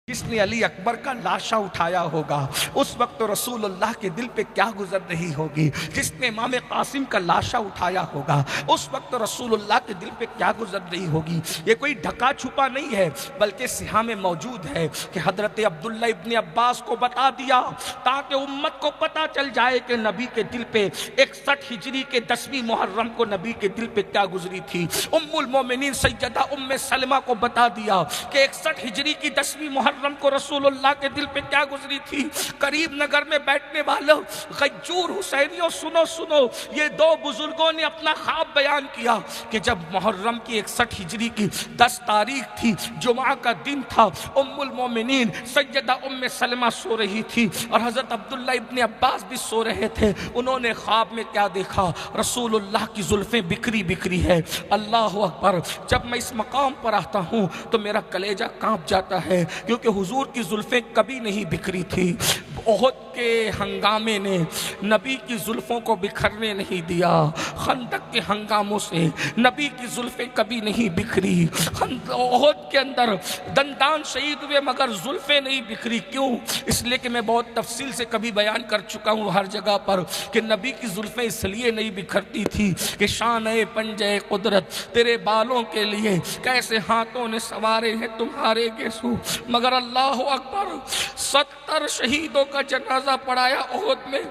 جس نے علی اکبر کا لاشا اٹھایا ہوگا اس وقت رسول اللہ کے دل پہ کیا گزر رہی ہوگی؟ جس نے امام قاسم کا لاشا اٹھایا ہوگا اس وقت رسول اللہ کے دل پہ کیا گزر رہی ہوگی؟ یہ کوئی ڈھکا چھپا نہیں ہے بلکہ صحیح میں موجود ہے کہ حضرت عبداللہ ابن عباس کو بتا دیا تاکہ امت کو پتا چل جائے کہ نبی کے دل پہ 61 ہجری کے 10ویں محرم کو نبی کے دل پہ کیا گزری تھی۔ ام المومنین سیدہ ام سلمہ کو بتا دیا کہ 61 ہجری کی 10ویں محرم کو رسول اللہ کے دل پہ کیا گزری تھی۔ قریب نگر میں بیٹھنے والوں غیور حسینیوں سنو یہ دو بزرگوں نے اپنا خواب بیان کیا کہ جب محرم کی 61 ہجری کی 10 تاریخ تھی، جمعہ کا دن تھا، ام المومنین سیدہ ام سلمہ سو رہی تھی اور حضرت عبداللہ ابن عباس بھی سو رہے تھے۔ انہوں نے خواب میں کیا دیکھا؟ رسول اللہ کی زلفیں بکھری ہے۔ اللہ اکبر! جب میں اس مقام پر آتا ہوں تو میرا کلیجہ کانپ جاتا ہے کیونکہ حضور کی زلفیں کبھی نہیں بکھری تھی۔ احد کے ہنگامے نے نبی کی زلفوں کو بکھرنے نہیں دیا۔ خندق کے ہنگاموں سے نبی کی زلفیں کبھی نہیں بکھری۔ احد کے اندر دندان شہید ہوئے مگر زلفیں نہیں بکھری۔ کیوں؟ اس لیے کہ میں بہت تفصیل سے کبھی بیان کر چکا ہوں ہر جگہ پر کہ نبی کی زلفیں اس لیے نہیں بکھرتی تھی کہ شان پنجے قدرت تیرے بالوں کے لیے کیسے ہاتھوں نے سوارے ہیں تمہارے گیسو۔ مگر اللہ اکبر! 70 شہیدوں کا جنازہ پڑھایا احد میں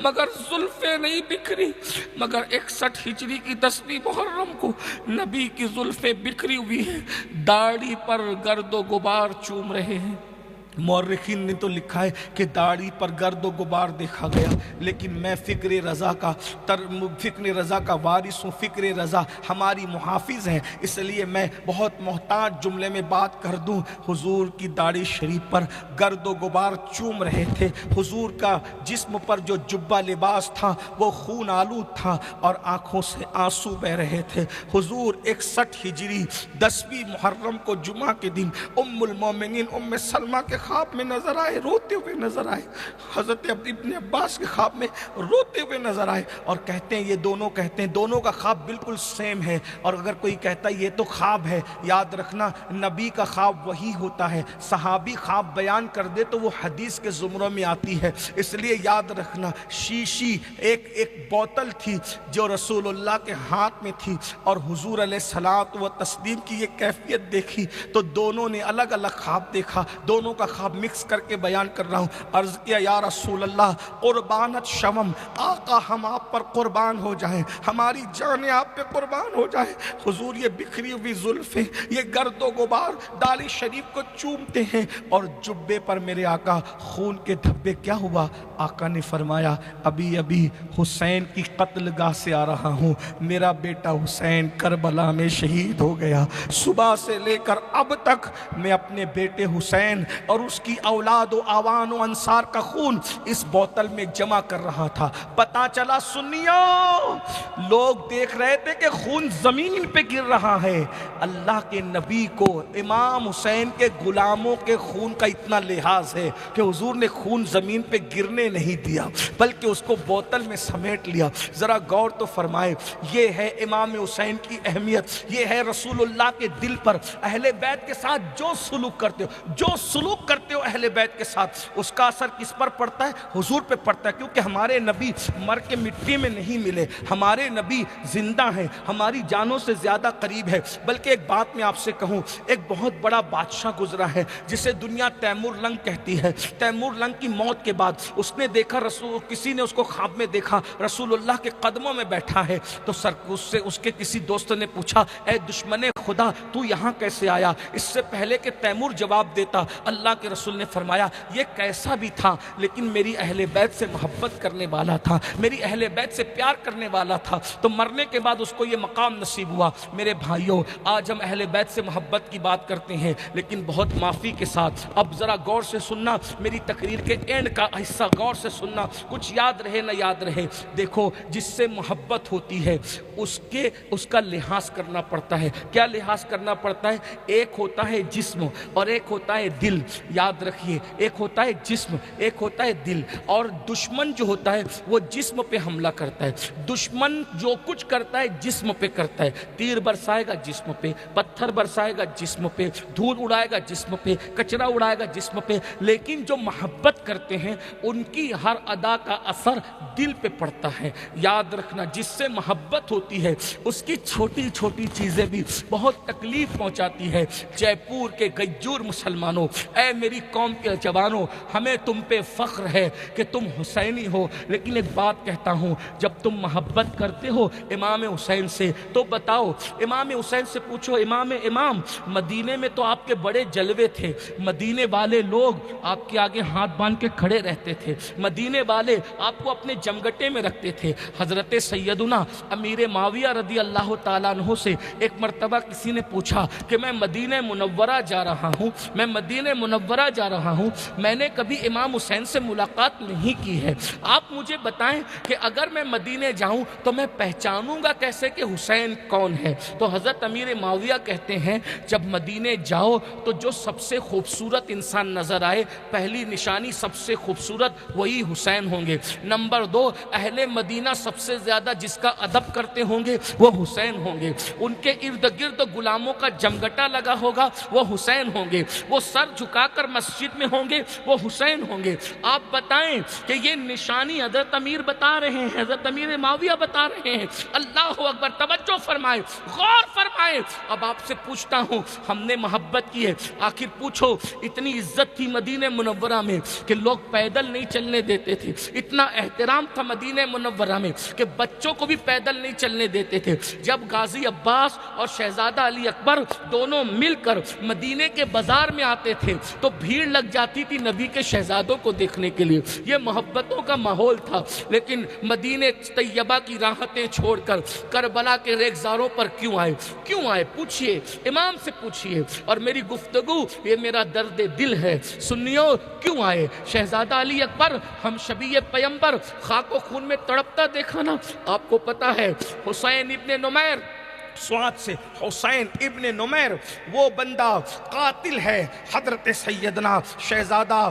مگر زلفیں نہیں بکھری۔ مگر 61 ہجری کی 10ویں محرم کو نبی کی زلفیں بکھری ہوئی ہیں، داڑھی پر گرد و غبار چوم رہے ہیں۔ مورخین نے تو لکھا ہے کہ داڑھی پر گرد و غبار دیکھا گیا، لیکن میں فکر رضا کا وارث ہوں۔ فکر رضا ہماری محافظ ہیں، اس لیے میں بہت محتاط جملے میں بات کر دوں۔ حضور کی داڑھی شریف پر گرد و غبار چوم رہے تھے۔ حضور کا جسم پر جو جبہ لباس تھا وہ خون آلود تھا اور آنکھوں سے آنسو بہ رہے تھے۔ حضور 61 ہجری 10ویں محرم کو جمعہ کے دن ام المومنین ام سلمہ کے خواب میں نظر آئے، روتے ہوئے نظر آئے۔ حضرت ابن عباس کے خواب میں روتے ہوئے نظر آئے اور کہتے ہیں یہ دونوں کہتے ہیں دونوں کا خواب بالکل سیم ہے۔ اور اگر کوئی کہتا ہے یہ تو خواب ہے، یاد رکھنا نبی کا خواب وہی ہوتا ہے۔ صحابی خواب بیان کر دے تو وہ حدیث کے زمروں میں آتی ہے، اس لیے یاد رکھنا۔ شیشی ایک بوتل تھی جو رسول اللہ کے ہاتھ میں تھی اور حضور علیہ الصلوۃ و تسلیم کی یہ کیفیت دیکھی تو دونوں نے الگ الگ خواب دیکھا۔ دونوں کا خواب مکس کر کے بیان کر رہا ہوں۔ عرض کیا یا رسول اللہ قربانت شوم، آقا ہم آپ پر قربان ہو جائیں، ہماری جانیں آپ پہ قربان ہو جائیں۔ حضور یہ بکھری ہوئی زلفیں، یہ گرد و غبار داڑھی شریف کو چومتے ہیں اور جبے پر میرے آقا خون کے دھبے۔ کیا ہوا؟ آقا نے فرمایا ابھی حسین کی قتل گاہ سے آ رہا ہوں، میرا بیٹا حسین کربلا میں شہید ہو گیا۔ صبح سے لے کر اب تک میں اپنے بیٹے حسین اور اس کی اولاد و آوان و انصار کا خون اس بوتل میں جمع کر رہا تھا۔ پتا چلا سنیوں، لوگ دیکھ رہے تھے کہ خون زمین پہ گر رہا ہے، اللہ کے نبی کو امام حسین کے غلاموں کے خون کا اتنا لحاظ ہے کہ حضور نے خون زمین پہ گرنے نہیں دیا بلکہ اس کو بوتل میں سمیٹ لیا۔ ذرا غور تو فرمائے، یہ ہے امام حسین کی اہمیت، یہ ہے رسول اللہ کے دل پر اہل بیت کے ساتھ جو سلوک کرتے ہو اہل بیت کے ساتھ، اس کا اثر کس پر پڑتا ہے؟ حضور پہ پڑتا ہے، کیونکہ ہمارے نبی مر کے مٹی میں نہیں ملے، ہمارے نبی زندہ ہیں، ہماری جانوں سے زیادہ قریب ہے۔ بلکہ ایک بات میں آپ سے کہوں، ایک بہت بڑا بادشاہ گزرا ہے جسے دنیا تیمور لنگ کہتی ہے۔ تیمور لنگ کی موت کے بعد اس نے دیکھا کسی نے اس کو خواب میں دیکھا رسول اللہ کے قدموں میں بیٹھا ہے، تو اس کے کسی دوست نے پوچھا اے دشمن خدا تو یہاں کیسے آیا؟ اس سے پہلے کہ تیمور جواب دیتا اللہ کے رسول نے فرمایا یہ کیسا بھی تھا لیکن میری اہل بیت سے محبت کرنے والا تھا، میری اہل بیت سے پیار کرنے والا تھا، تو مرنے کے بعد اس کو یہ مقام نصیب ہوا۔ میرے بھائیوں، آج ہم اہل بیت سے محبت کی بات کرتے ہیں لیکن بہت معافی کے ساتھ۔ اب ذرا غور سے سننا، میری تقریر کے اینڈ کا حصہ غور سے سننا، کچھ یاد رہے نہ یاد رہے۔ دیکھو، جس سے محبت ہوتی ہے اس کا لحاظ کرنا پڑتا ہے۔ کیا لحاظ کرنا پڑتا ہے؟ ایک ہوتا ہے جسم اور ایک ہوتا ہے دل۔ याद रखिए, एक होता है जिस्म, एक होता है दिल। और दुश्मन जो होता है वो जिस्म पे हमला करता है। दुश्मन जो कुछ करता है जिस्म पे करता है। तीर बरसाएगा जिस्म पे, पत्थर बरसाएगा जिस्म पे, धूल उड़ाएगा जिस्म पे, कचरा उड़ाएगा जिस्म पे। लेकिन जो मोहब्बत करते हैं उनकी हर अदा का असर दिल पे पड़ता है। याद रखना, जिससे मोहब्बत होती है उसकी छोटी छोटी चीज़ें भी बहुत तकलीफ पहुंचाती है। जयपुर के गज्जूर मुसलमानों, ऐ मेरी कौम के जवानों, हमें तुम पे फ़ख्र है कि तुम हुसैनी हो। लेकिन एक बात कहता हूँ, जब तुम मोहब्बत करते हो इमाम हुसैन से तो बताओ, इमाम हुसैन से पूछो, इमाम मदीने में तो आपके बड़े जलवे थे, मदीने वाले लोग आपके आगे हाथ बांध के खड़े रहते थे, मदीने वाले आपको अपने जमगटे में रखते थे। हज़रत सैयदुना अमीर माविया रदी अल्लाह ताला अन्हु से एक मर्तबा किसी ने पूछा कि मैं मदीने मुनव्वरा जा रहा हूँ, मैं मदीने मुनव्वरा जा रहा हूँ, मैंने कभी इमाम हुसैन से मुलाकात नहीं की है, आप मुझे बताएं कि अगर मैं मदीने जाऊँ तो मैं पहचानूंगा कैसे कि हुसैन कौन है। तो हज़रत अमीर माविया कहते हैं, जब मदीने जाओ तो जो सबसे खूबसूरत इंसान नज़र आए, पहली निशानी सबसे खूबसूरत वही हुसैन होंगे। नंबर 2, अहले मदीना सबसे ज़्यादा जिसका अदब करते होंगे वो हुसैन होंगे। उनके इर्द गिर्द गुलामों का जमगटा लगा होगा वो हुसैन होंगे। वो सर झुकाकर मस्जिद में होंगे वो हुसैन होंगे। आप बताएं कि ये निशानी हज़रत अमीर बता रहे हैं, हज़रत अमीर माविया बता रहे हैं। अल्लाह अकबर, तवज्जो फरमाए, गौर फरमाए। अब आपसे पूछता हूँ, हमने मोहब्बत की है, आखिर पूछो, इतनी इज्जत थी मदीने मुनव्वरा में कि लोग पैदल नहीं चलने देते थे, इतना एहतराम था मदीने मुनव्वरा में कि बच्चों को भी पैदल नहीं चलने देते थे। जब गाजी अब्बास और शहजादा अली अकबर दोनों मिलकर मदीने के बाजार में आते थे तो भीड़ लग जाती थी नबी के शहजादों को देखने के लिए। ये मोहब्बतों का माहौल था। लेकिन मदीने तैयबा की राहतें छोड़कर करबला के रेगजारों पर क्यों आए? क्यों आए? पूछिए, इमाम से पूछिए। और मेरी गुफ्तगू ये मेरा दर्द दिल है, सुनियो, क्यों आए? शहजादा अली अकबर हम शबीए पैगंबर खाको खून में तड़पता देखा ना। आपको पता है हुसैन इब्ने नुमैर, स्वाद से हुसैन इब्ने नुमैर वो बंदा कातिल है हजरत सैयदना शहजादा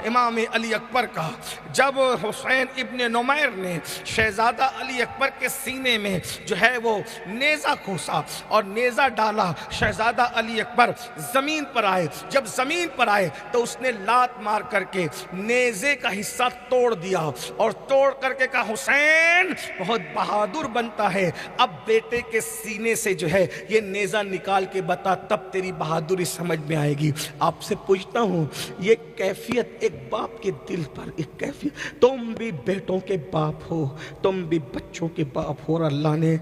इमाम अली अकबर का। जब हुसैन इब्ने नुमैर ने शहजादा अली अकबर के सीने में जो है वो नेज़ा खोसा और नेज़ा डाला, शहजादा अली अकबर ज़मीन पर आए। जब ज़मीन पर आए तो उसने लात मार करके नेज़े का हिस्सा तोड़ दिया और तोड़ करके कहा, हुसैन बहुत बहादुर बनता है, अब बेटे के सीने से जो है ये नेज़ा निकाल के बता, तब तेरी बहादुरी समझ में आएगी। आपसे पूछता हूँ, ये कैफियत एक बाप के दिल पर, एक कैफियत, तुम भी बेटों के बाप हो, तुम भी बच्चों के बाप हो, और अल्लाह ने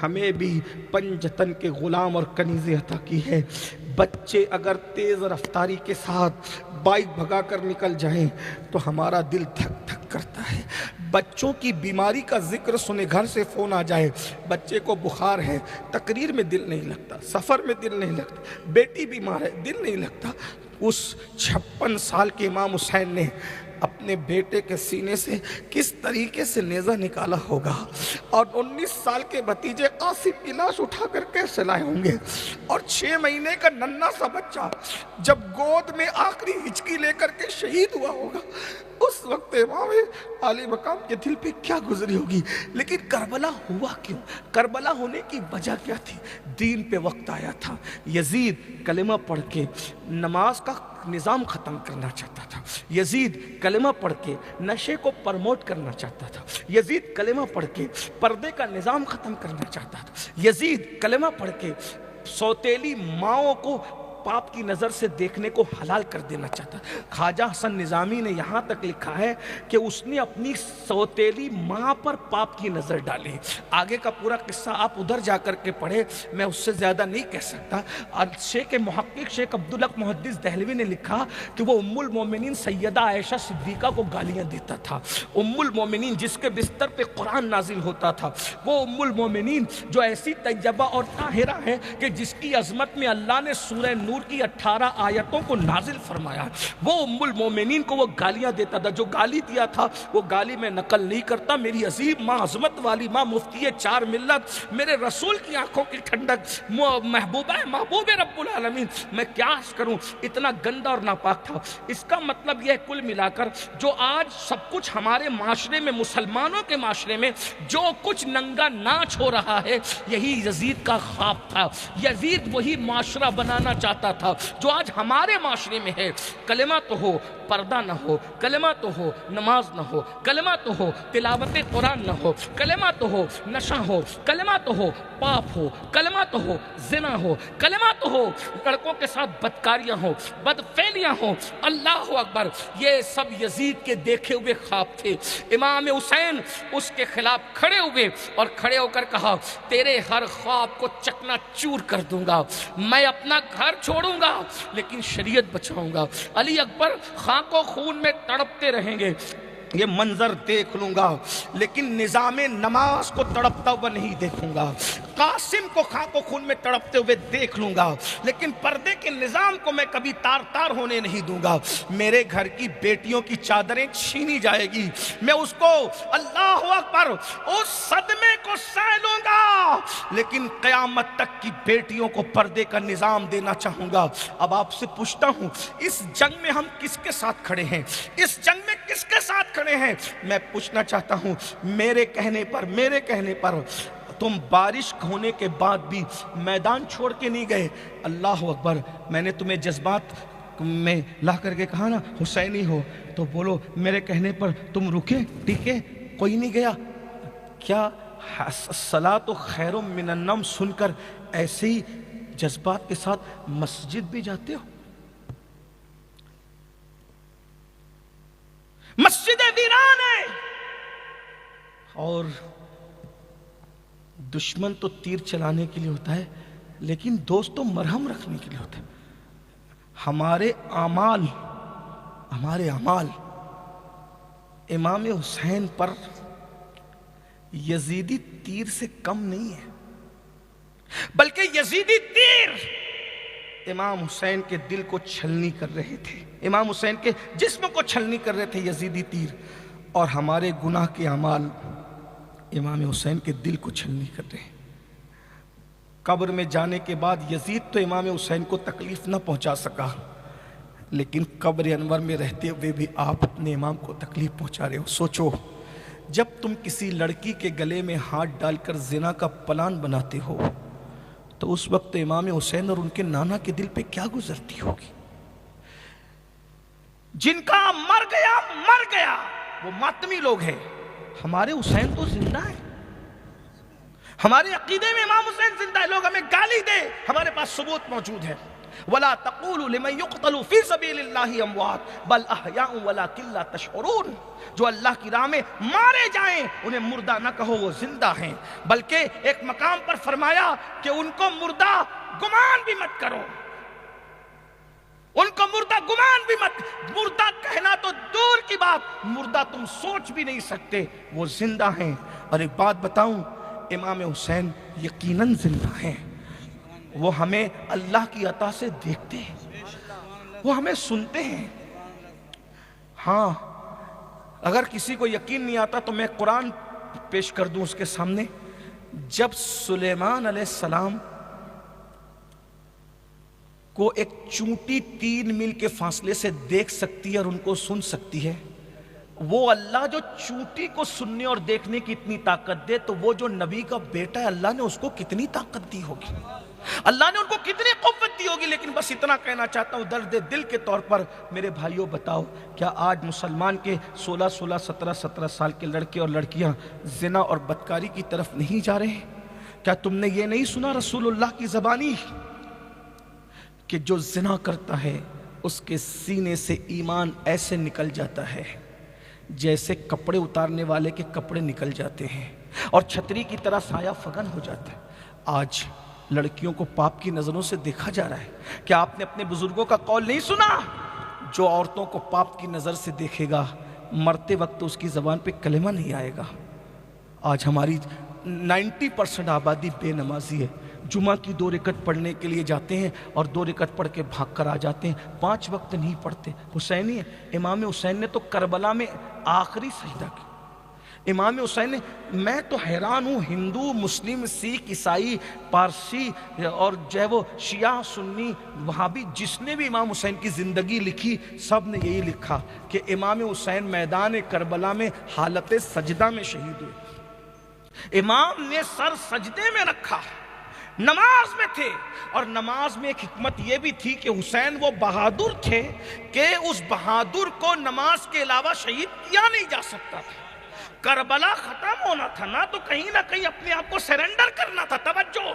हमें भी पंजतन के गुलाम और कनीज़े अता की है। बच्चे अगर तेज़ रफ्तारी के साथ बाइक भगा कर निकल जाएं तो हमारा दिल धक धक करता है। बच्चों की बीमारी का जिक्र सुने, घर से फ़ोन आ जाए, बच्चे को बुखार है, तकरीर में दिल नहीं लगता, सफ़र में दिल नहीं लगता, बेटी बीमार है, दिल नहीं लगता। उस 56 साल के इमाम हुसैन ने अपने बेटे के सीने से किस तरीके से नेज़ा निकाला होगा, और 19 साल के भतीजे कासिम की लाश उठा कर कैसे लाए होंगे, और 6 महीने का नन्हा सा बच्चा जब गोद में आखिरी हिचकी लेकर के शहीद हुआ होगा, उस वक्त इमाम आली मकाम के दिल पे क्या गुजरी होगी। लेकिन करबला हुआ क्यों? करबला होने की वजह क्या थी? दीन पे वक्त आया था। यजीद कलेमा पढ़ के नमाज का निज़ाम ख़त्म करना चाहता था। यजीद कलेमा पढ़ के नशे को प्रमोट करना चाहता था। यजीद कलेमा पढ़ के पर्दे का निज़ाम ख़त्म करना चाहता था। यजीद कलेमा पढ़ के सौतेली माओं को पाप की नज़र से देखने को हलाल कर देना चाहता। ख्वाजा हसन निज़ामी ने यहाँ तक लिखा है कि उसने अपनी सौतेली माँ पर पाप की नज़र डाली। आगे का पूरा किस्सा आप उधर जा कर के पढ़े, मैं उससे ज़्यादा नहीं कह सकता। और शेख मुहक्किक शेख अब्दुल हक मुहद्दिस दहलवी ने लिखा कि वो उम्मुल मोमिनीन सैयदा आयशा सिद्दीक़ा को गालियाँ देता था। उम्मुल मोमिनीन जिसके बिस्तर पे कुरान नाजिल होता था, वो उम्मुल मोमिनीन जो ऐसी तैयबा और ताहिरा है कि जिसकी अज़मत में अल्लाह ने सूरह हुजूर की 18 आयतों को नाजिल फरमाया। वो उम्मुल मोमिनीन को वो गालियां देता था, जो गाली दिया था वो गाली में नकल नहीं करता। मेरी अजीब माँ, अजमत वाली माँ, मुफ्ती चार मिल्लत, मेरे रसूल की आंखों की ठंडक, महबूबा है, महबूब रब्बुल आलमीन, मैं क्या करूं, इतना गंदा और नापाक था। इसका मतलब यह कुल मिलाकर जो आज सब कुछ हमारे माशरे में, मुसलमानों के माशरे में जो कुछ नंगा नाच हो रहा है, यही यजीद का ख्वाब था। यजीद वही माशरा बनाना चाहता था जो आज हमारे माशरे में है। कलेमा तो हो, पर्दा न हो, कलेमा तो हो, नमाज न हो, कलेमा तो हो, तिलावत कुरान न हो, कलेमा तो हो, नशा हो, कलेमा तो हो, पाप हो, कलेमा तो हो, जिना हो, कलेमा तो हो, लड़कों के साथ बदकारियां हो, बदफेलियां हो। अल्लाह अकबर, ये सब यजीद के देखे हुए ख्वाब थे। इमाम हुसैन उसके खिलाफ खड़े हुए और खड़े होकर कहा, तेरे हर ख्वाब को चकनाचूर कर दूंगा, मैं अपना घर छोड़ूंगा लेकिन शरीयत बचाऊंगा। अली अकबर खाको खून में तड़पते रहेंगे, ये मंजर देख लूंगा लेकिन निज़ामे नमाज को तड़पता हुआ नहीं देखूंगा। कासिम को खाको खून में तड़पते हुए देख लूंगा लेकिन पर्दे के निज़ाम को मैं कभी तार तार होने नहीं दूंगा। मेरे घर की बेटियों की चादरें छीनी जाएगी, मैं उसको, अल्लाह अकबर, उस सदमे को सह लूंगा लेकिन क़यामत तक की बेटियों को पर्दे का निज़ाम देना चाहूंगा। अब आपसे पूछता हूं, इस जंग में हम किसके साथ खड़े हैं? इस जंग में किसके साथ खड़े हैं? मैं पूछना चाहता हूं, मेरे कहने पर तुम बारिश होने के बाद भी मैदान छोड़ के नहीं गए। अल्लाह अकबर, मैंने तुम्हें जज्बात में ला करके कहा ना हुसैनी हो, तो बोलो मेरे कहने पर तुम रुके टिके, कोई नहीं गया क्या? सलातो खैरुम मिनन नौम सुनकर ऐसे ही जज्बात के साथ मस्जिद भी जाते हो? मस्जिद वीरान है और दुश्मन तो तीर चलाने के लिए होता है लेकिन दोस्त तो मरहम रखने के लिए होता है। हमारे अमाल इमाम हुसैन पर यजीदी तीर से कम नहीं है, बल्कि यजीदी तीर इमाम हुसैन के दिल को छलनी कर रहे थे, इमाम हुसैन के जिस्म को छलनी कर रहे थे यजीदी तीर। और हमारे गुनाह के अमाल इमाम हुसैन के दिल को छलनी कर रहे हैं। कब्र में जाने के बाद यजीद तो इमाम हुसैन को तकलीफ न पहुंचा सका, लेकिन कब्र अनवर में रहते हुए भी आप अपने इमाम को तकलीफ पहुंचा रहे हो। सोचो, जब तुम किसी लड़की के गले में हाथ डालकर जिना का प्लान बनाते हो तो उस वक्त इमाम हुसैन और उनके नाना के दिल पे क्या गुजरती होगी? जिनका मर गया वो मातमी लोग हैं, हमारे हुसैन तो जिंदा है। हमारे अकीदे में इमाम हुसैन जिंदा है। लोग हमें गाली दे, हमारे पास सबूत मौजूद है। वला तक़ूलू लिमन युक़तलू फ़ी सबीलिल्लाहि अमवात बल अहयाउ वलाकिन ला तशऊरून। जो अल्लाह की राह में मारे जाएं उन्हें मुर्दा न कहो, वो जिंदा हैं। बल्कि एक मकाम पर फरमाया कि उनको मुर्दा गुमान भी मत करो, उनको मुर्दा गुमान भी मत, मुर्दा कहना तो दूर की बात, मुर्दा तुम सोच भी नहीं सकते, वो जिंदा हैं। और एक बात बताऊं, इमाम हुसैन यकीनन जिंदा हैं। वो हमें अल्लाह की अता से देखते हैं, वो हमें सुनते हैं। हाँ, अगर किसी को यकीन नहीं आता तो मैं कुरान पेश कर दूं उसके सामने। जब सुलेमान अलैहिस्सलाम को एक चूंटी 3 मील के फासले से देख सकती है और उनको सुन सकती है, वो अल्लाह जो चूंटी को सुनने और देखने की इतनी ताकत दे, तो वो जो नबी का बेटा है अल्लाह ने उसको कितनी ताकत दी होगी, अल्लाह ने उनको कितनी कुव्वत दी होगी। लेकिन बस इतना कहना चाहता हूँ दर्द दिल के तौर पर, मेरे भाइयों बताओ, क्या आज मुसलमान के 16-16, 17-17 साल के लड़के और लड़कियां जिना और बदकारी की तरफ नहीं जा रहे? क्या तुमने ये नहीं सुना रसूलुल्लाह की ज़बानी कि जो जिना करता है उसके सीने से ईमान ऐसे निकल जाता है जैसे कपड़े उतारने वाले के कपड़े निकल जाते हैं और छतरी की तरह साया फगन हो जाता है। आज लड़कियों को पाप की नज़रों से देखा जा रहा है। क्या आपने अपने बुजुर्गों का कौल नहीं सुना? जो औरतों को पाप की नज़र से देखेगा, मरते वक्त उसकी ज़बान पे कलेमा नहीं आएगा। आज हमारी 90% आबादी बेनमाजी है। جمعہ کی 2 رکعت پڑھنے کے لیے جاتے ہیں اور 2 رکعت پڑھ کے بھاگ کر آ جاتے ہیں، 5 وقت نہیں پڑھتے۔ حسینی ہے، امام حسین نے تو کربلا میں آخری سجدہ کیا۔ امام حسین نے، میں تو حیران ہوں، ہندو، مسلم، سکھ، عیسائی، پارسی اور جو ہے وہ شیعہ، سنی، وہابی، جس نے بھی امام حسین کی زندگی لکھی، سب نے یہی لکھا کہ امام حسین میدان کربلا میں حالت سجدہ میں شہید ہوئے۔ امام نے سر سجدے میں رکھا، نماز میں تھے، اور نماز میں ایک حکمت یہ بھی تھی کہ حسین وہ بہادر تھے کہ اس بہادر کو نماز کے علاوہ شہید کیا نہیں جا سکتا تھا۔ کربلا ختم ہونا تھا نا، تو کہیں نہ کہیں اپنے آپ کو سرنڈر کرنا تھا۔ توجہ،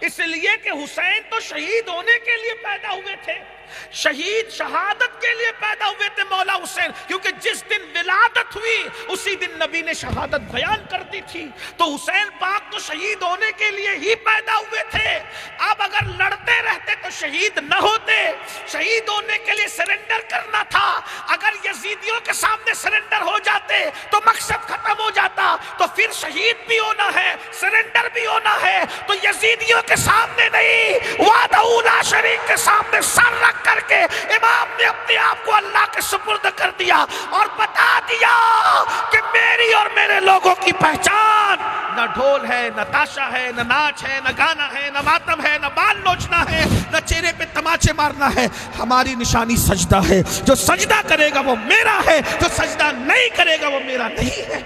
اس لیے کہ حسین تو شہید ہونے کے لیے پیدا ہوئے تھے، شہید شہادت کے لیے پیدا ہوئے تھے مولا حسین، کیونکہ جس دن ولادت ہوئی اسی دن نبی نے شہادت بیان کر دی تھی۔ تو حسین پاک تو شہید ہونے کے لیے ہی پیدا ہوئے تھے۔ اب اگر لڑتے رہتے تو شہید نہ ہوتے، شہید ہونے کے لیے سرنڈر کرنا تھا۔ اگر یزیدیوں کے سامنے سرنڈر ہو جاتے تو مقصد ختم ہو جاتا، تو پھر شہید بھی ہونا ہے، سرنڈر بھی ہونا ہے، تو یزیدیوں کے سامنے نہیں، وحدہ لا شریک کے سامنے سر رکھ کر کے امام نے اپنے آپ کو اللہ کے سپرد کر دیا اور بتا دیا کہ میری اور میرے لوگوں کی پہچان نہ ڈھول ہے، نہ تاشا ہے، نہ ناچ ہے، نہ گانا ہے، نہ ماتم ہے، نہ بال نوچنا ہے، نہ چہرے پہ تماچے مارنا ہے۔ ہماری نشانی سجدہ ہے، جو سجدہ کرے گا وہ میرا ہے، جو سجدہ نہیں کرے گا وہ میرا نہیں ہے۔